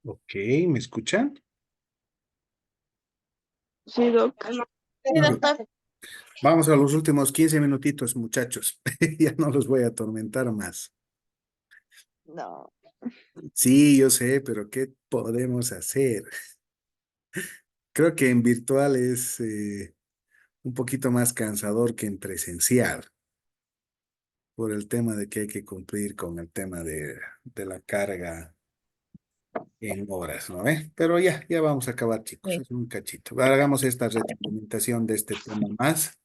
Ok, ¿me escuchan? Sí, doc. Sí, doctor. Vamos a los últimos 15 minutitos, muchachos. Ya no los voy a atormentar más. No. Sí, yo sé, pero ¿qué podemos hacer? Creo que en virtual es un poquito más cansador que en presencial, por el tema de que hay que cumplir con el tema de la carga en horas, ¿no ve? Pero ya vamos a acabar, chicos. Sí. Es un cachito. Hagamos esta retroalimentación de este tema más.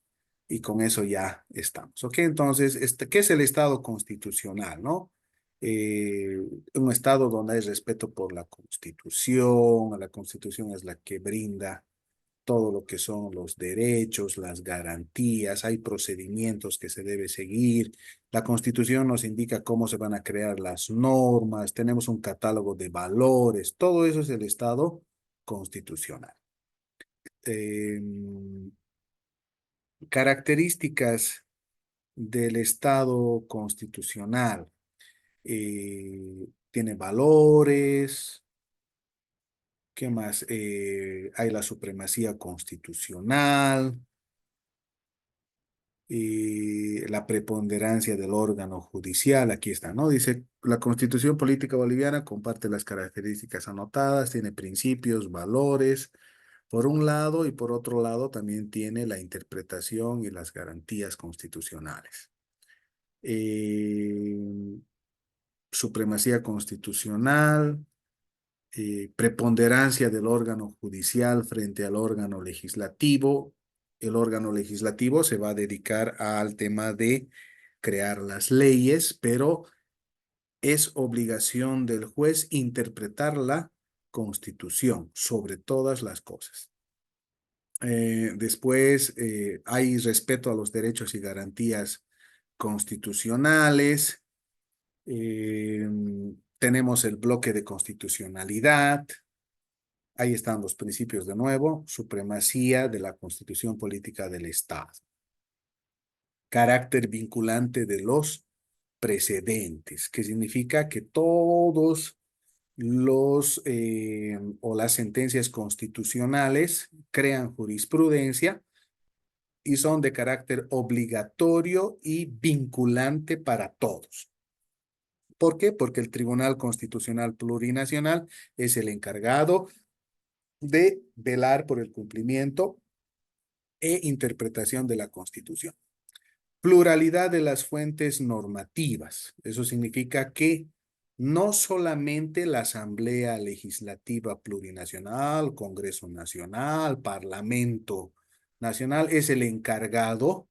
Y con eso ya estamos. ¿Ok? Entonces, ¿qué es el Estado constitucional, no? Eh, un Estado donde hay respeto por la Constitución, la Constitución es la que brinda todo lo que son los derechos, las garantías, hay procedimientos que se debe seguir. La Constitución nos indica cómo se van a crear las normas, tenemos un catálogo de valores, todo eso es el Estado constitucional. Eh, Características del Estado constitucional. Tiene valores. ¿Qué más? Hay la supremacía constitucional, la preponderancia del órgano judicial. Aquí está, ¿no? Dice, la Constitución Política Boliviana comparte las características anotadas, tiene principios, valores, por un lado, y por otro lado también tiene la interpretación y las garantías constitucionales. Eh, Supremacía constitucional, preponderancia del órgano judicial frente al órgano legislativo. El órgano legislativo se va a dedicar al tema de crear las leyes, pero es obligación del juez interpretar la Constitución sobre todas las cosas. Después hay respeto a los derechos y garantías constitucionales. Eh, Tenemos el bloque de constitucionalidad. Ahí están los principios de nuevo. Supremacía de la Constitución Política del Estado. Carácter vinculante de los precedentes, que significa que todos los o las sentencias constitucionales crean jurisprudencia y son de carácter obligatorio y vinculante para todos. ¿Por qué? Porque el Tribunal Constitucional Plurinacional es el encargado de velar por el cumplimiento e interpretación de la Constitución. Pluralidad de las fuentes normativas. Eso significa que no solamente la Asamblea Legislativa Plurinacional, Congreso Nacional, Parlamento Nacional es el encargado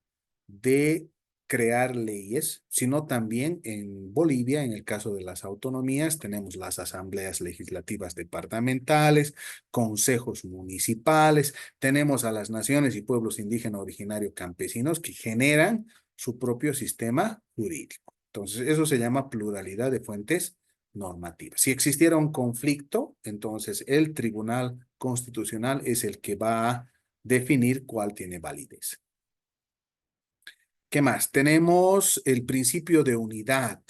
de crear leyes, sino también en Bolivia, en el caso de las autonomías, tenemos las asambleas legislativas departamentales, consejos municipales, tenemos a las naciones y pueblos indígenas originarios campesinos que generan su propio sistema jurídico. Entonces, eso se llama pluralidad de fuentes normativas. Si existiera un conflicto, entonces el Tribunal Constitucional es el que va a definir cuál tiene validez. ¿Qué más? Tenemos el principio de unidad.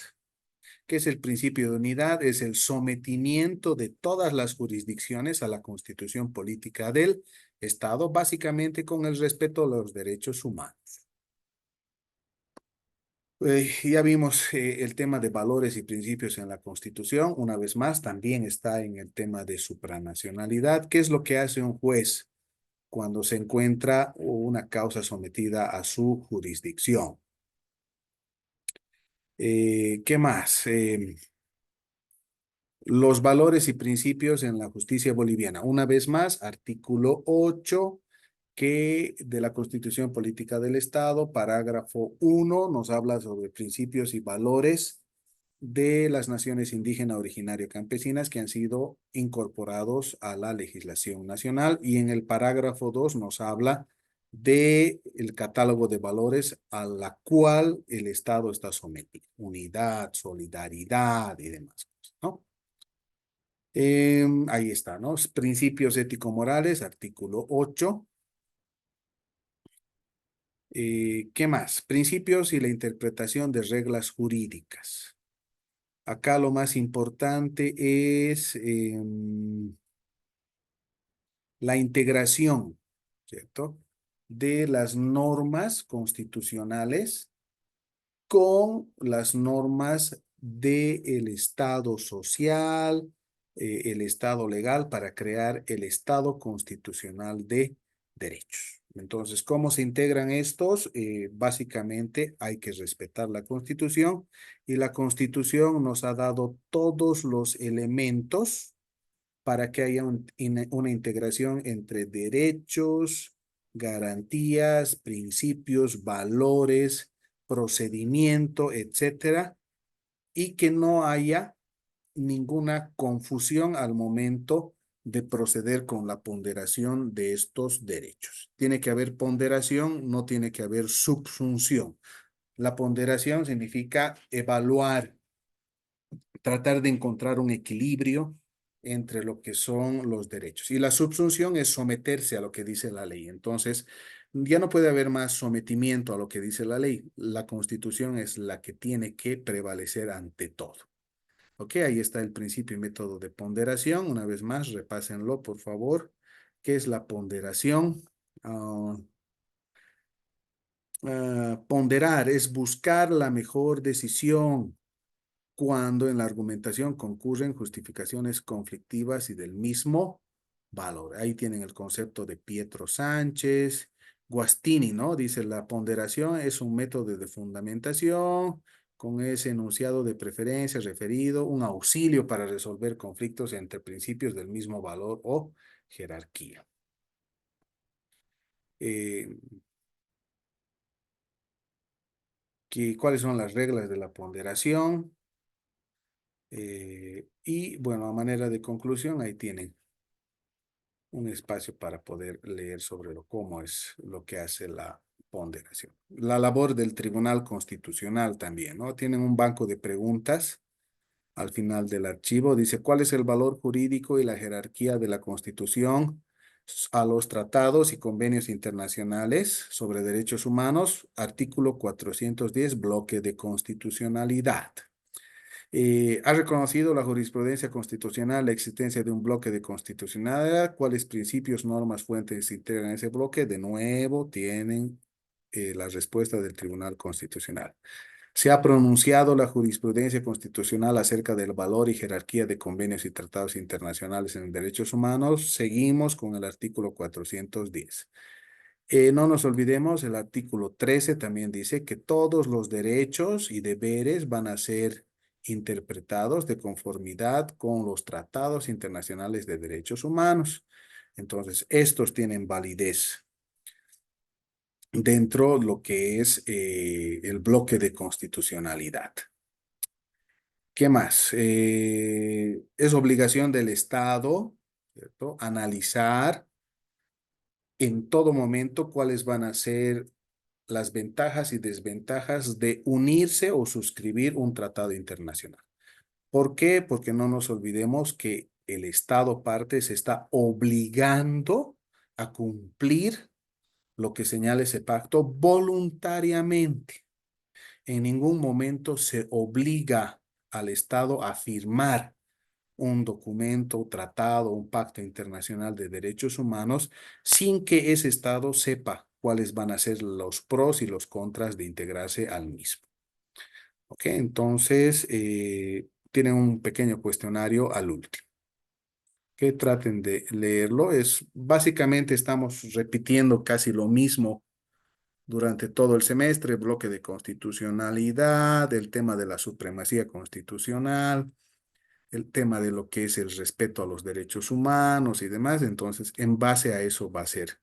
¿Qué es el principio de unidad? Es el sometimiento de todas las jurisdicciones a la Constitución política del Estado, básicamente con el respeto a los derechos humanos. Ya vimos el tema de valores y principios en la Constitución. Una vez más, también está en el tema de supranacionalidad. ¿Qué es lo que hace un juez cuando se encuentra una causa sometida a su jurisdicción? ¿Qué más? Los valores y principios en la justicia boliviana. Una vez más, artículo 8 que de la Constitución Política del Estado, parágrafo 1, nos habla sobre principios y valores de las naciones indígenas originarias campesinas que han sido incorporados a la legislación nacional, y en el parágrafo 2 nos habla de el catálogo de valores a la cual el Estado está sometido, unidad, solidaridad y demás cosas, ¿no? Ahí está, ¿no? Principios ético-morales, artículo 8. ¿Qué más? Principios y la interpretación de reglas jurídicas. Acá lo más importante es la integración, ¿cierto? De las normas constitucionales con las normas del Estado social, el Estado legal para crear el Estado constitucional de derechos. Entonces, ¿cómo se integran estos? Básicamente hay que respetar la Constitución y la Constitución nos ha dado todos los elementos para que haya una integración entre derechos, garantías, principios, valores, procedimiento, etcétera, y que no haya ninguna confusión al momento de proceder con la ponderación de estos derechos. Tiene que haber ponderación, no tiene que haber subsunción. La ponderación significa evaluar, tratar de encontrar un equilibrio entre lo que son los derechos. Y la subsunción es someterse a lo que dice la ley. Entonces, ya no puede haber más sometimiento a lo que dice la ley. La Constitución es la que tiene que prevalecer ante todo. Ok, ahí está el principio y método de ponderación. Una vez más, repásenlo, por favor. ¿Qué es la ponderación? Ponderar es buscar la mejor decisión cuando en la argumentación concurren justificaciones conflictivas y del mismo valor. Ahí tienen el concepto de Pietro Sánchez, Guastini, ¿no? Dice, la ponderación es un método de fundamentación con ese enunciado de preferencia referido, un auxilio para resolver conflictos entre principios del mismo valor o jerarquía. Eh, ¿Cuáles son las reglas de la ponderación? Y bueno, a manera de conclusión, ahí tienen un espacio para poder leer sobre cómo es lo que hace la ponderación. La labor del Tribunal Constitucional también, ¿no? Tienen un banco de preguntas al final del archivo. Dice, ¿cuál es el valor jurídico y la jerarquía de la Constitución a los tratados y convenios internacionales sobre derechos humanos? Artículo 410, bloque de constitucionalidad. Ha reconocido la jurisprudencia constitucional la existencia de un bloque de constitucionalidad. ¿Cuáles principios, normas, fuentes se integran en ese bloque? De nuevo, tienen la respuesta del Tribunal Constitucional. Se ha pronunciado la jurisprudencia constitucional acerca del valor y jerarquía de convenios y tratados internacionales en derechos humanos. Seguimos con el artículo 410. No nos olvidemos, el artículo 13 también dice que todos los derechos y deberes van a ser interpretados de conformidad con los tratados internacionales de derechos humanos. Entonces, estos tienen validez dentro de lo que es el bloque de constitucionalidad. ¿Qué más? Es obligación del Estado, ¿cierto? Analizar en todo momento cuáles van a ser las ventajas y desventajas de unirse o suscribir un tratado internacional. ¿Por qué? Porque no nos olvidemos que el Estado parte se está obligando a cumplir lo que señala ese pacto voluntariamente. En ningún momento se obliga al Estado a firmar un documento, tratado, un pacto internacional de derechos humanos sin que ese Estado sepa cuáles van a ser los pros y los contras de integrarse al mismo. ¿Ok? Entonces, tienen un pequeño cuestionario al último. Que traten de leerlo. Básicamente estamos repitiendo casi lo mismo durante todo el semestre, bloque de constitucionalidad, el tema de la supremacía constitucional, el tema de lo que es el respeto a los derechos humanos y demás. Entonces, en base a eso va a ser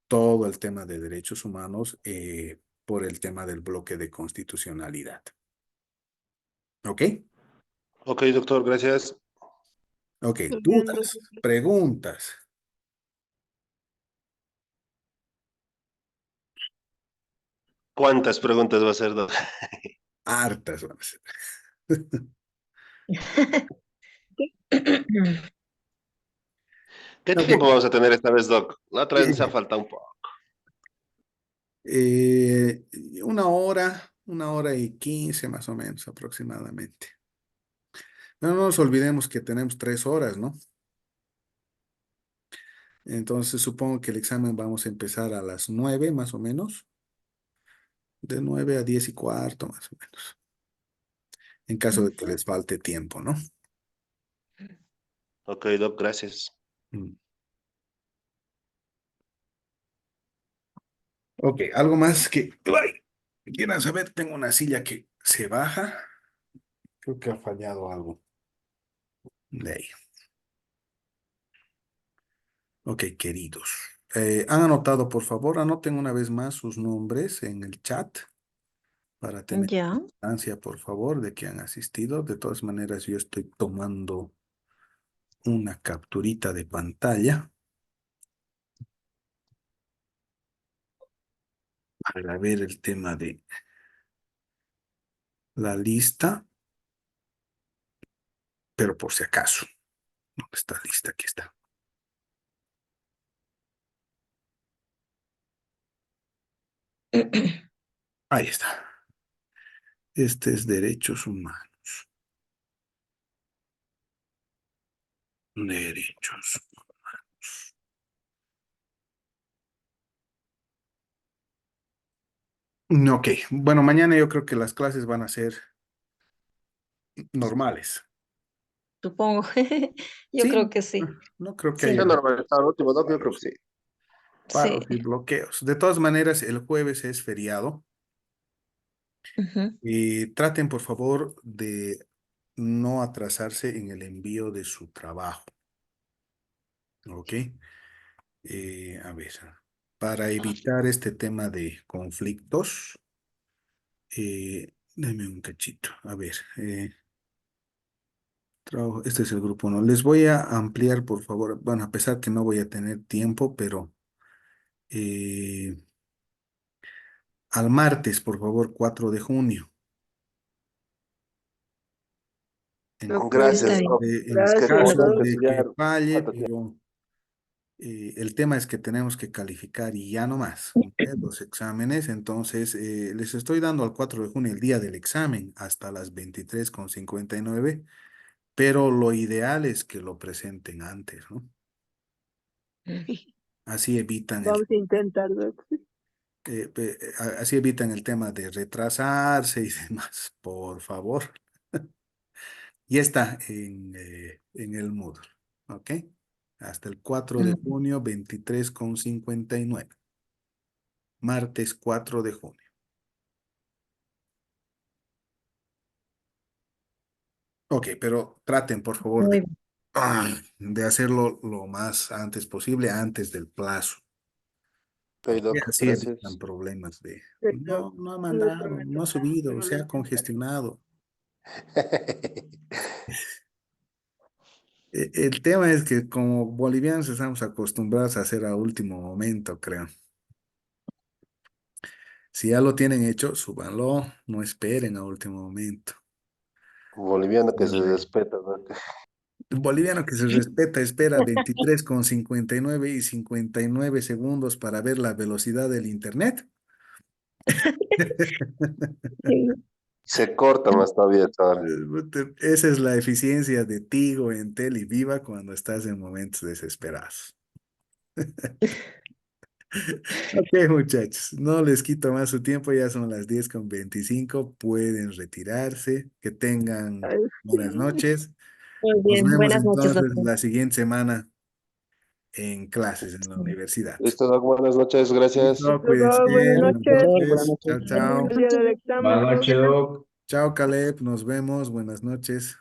todo el tema de derechos humanos por el tema del bloque de constitucionalidad. ¿Ok? Ok, doctor, gracias. Ok, Muy bien, dudas, preguntas. ¿Cuántas preguntas va a ser, doc? Hartas van a ser. ¿Qué Ok. tiempo vamos a tener esta vez, doc? La otra vez nos ha Eh, faltado un poco. eh, una hora y 15 más o menos aproximadamente. No nos olvidemos que tenemos 3 horas, ¿no? Entonces supongo que el examen vamos a empezar a las 9 más o menos, de 9 a 10:15 más o menos, en caso de que Ujú. les falte tiempo, ¿no? Ok, Doc, gracias. Mm. Ok, algo más ay, quieran saber, tengo una silla que se baja, creo que ha fallado algo de ahí. Ok, queridos. ¿Han anotado, por favor? Anoten una vez más sus nombres en el chat para tener Ya. constancia, por favor, de que han asistido. De todas maneras, yo estoy tomando una capturita de pantalla para ver el tema de la lista, pero por si acaso. ¿Dónde está lista? Aquí está. Ahí está. Este es derechos humanos. Derechos. Ok, bueno, mañana yo creo que las clases van a ser normales. Supongo. Yo Sí, creo que sí. no creo que Sí, Ya haya normalizado el último, Doc, yo creo que paros, sí. sí. paros y bloqueos. De todas maneras, el jueves es feriado Ujú. y traten, por favor, de no atrasarse en el envío de su trabajo. ¿Ok? A ver, para evitar este tema de conflictos, dame un cachito. A ver, este es el grupo 1. Les voy a ampliar, por favor. Bueno, a pesar que no voy a tener tiempo, pero eh, al martes, por favor, 4 de junio. Está Gracias, bien. Doc. Gracias, Es que Caso como tengo que Doc. de que estudiar, falle, falta tiempo. pero el tema es que tenemos que calificar y ya no más, ¿ok? Los exámenes. Entonces, les estoy dando al 4 de junio el día del examen hasta las 23:59, pero lo ideal es que lo presenten antes, ¿no? Así evitan Vamos a intentar, Doc. así evitan el tema de retrasarse y demás, por favor. Y está en el Moodle, ¿ok? Hasta el 4 de Mm. junio, 23:59. Martes 4 de junio. Ok, pero traten, por favor, Muy bien. de hacerlo lo más antes posible, antes del plazo. Ok, Y Doc, así evitan gracias. problemas de, Sí, Doc. no ha No le mandado, prometo no ha nada, subido, pero se lo ha intentaré. congestionado. El tema es que como bolivianos estamos acostumbrados a hacer a último momento, creo. Si ya lo tienen hecho, súbanlo, no esperen a último momento. Boliviano que se El respeta, Doc. boliviano que se respeta espera 23:59 y 59 segundos para ver la velocidad del internet. Sí. Se corta más todavía esta hora. Esa es la eficiencia de Tigo, Entel y Viva cuando estás en momentos desesperados. Ok, muchachos, no les quito más su tiempo, ya son las 10:25, pueden retirarse, que tengan Ay, buenas noches. Muy Nos bien. vemos Buenas noches a entonces todos. la siguiente semana en clases en la universidad. Listo, Doc, buenas noches, gracias. Listo, listo, Doc. Buenas cuídense, buenas noches. Doc, buenas noches. noches. Chao, Feliz chao. día del Buenas examen, Doc. noches, Doc. Chao, Caleb, nos vemos, buenas noches.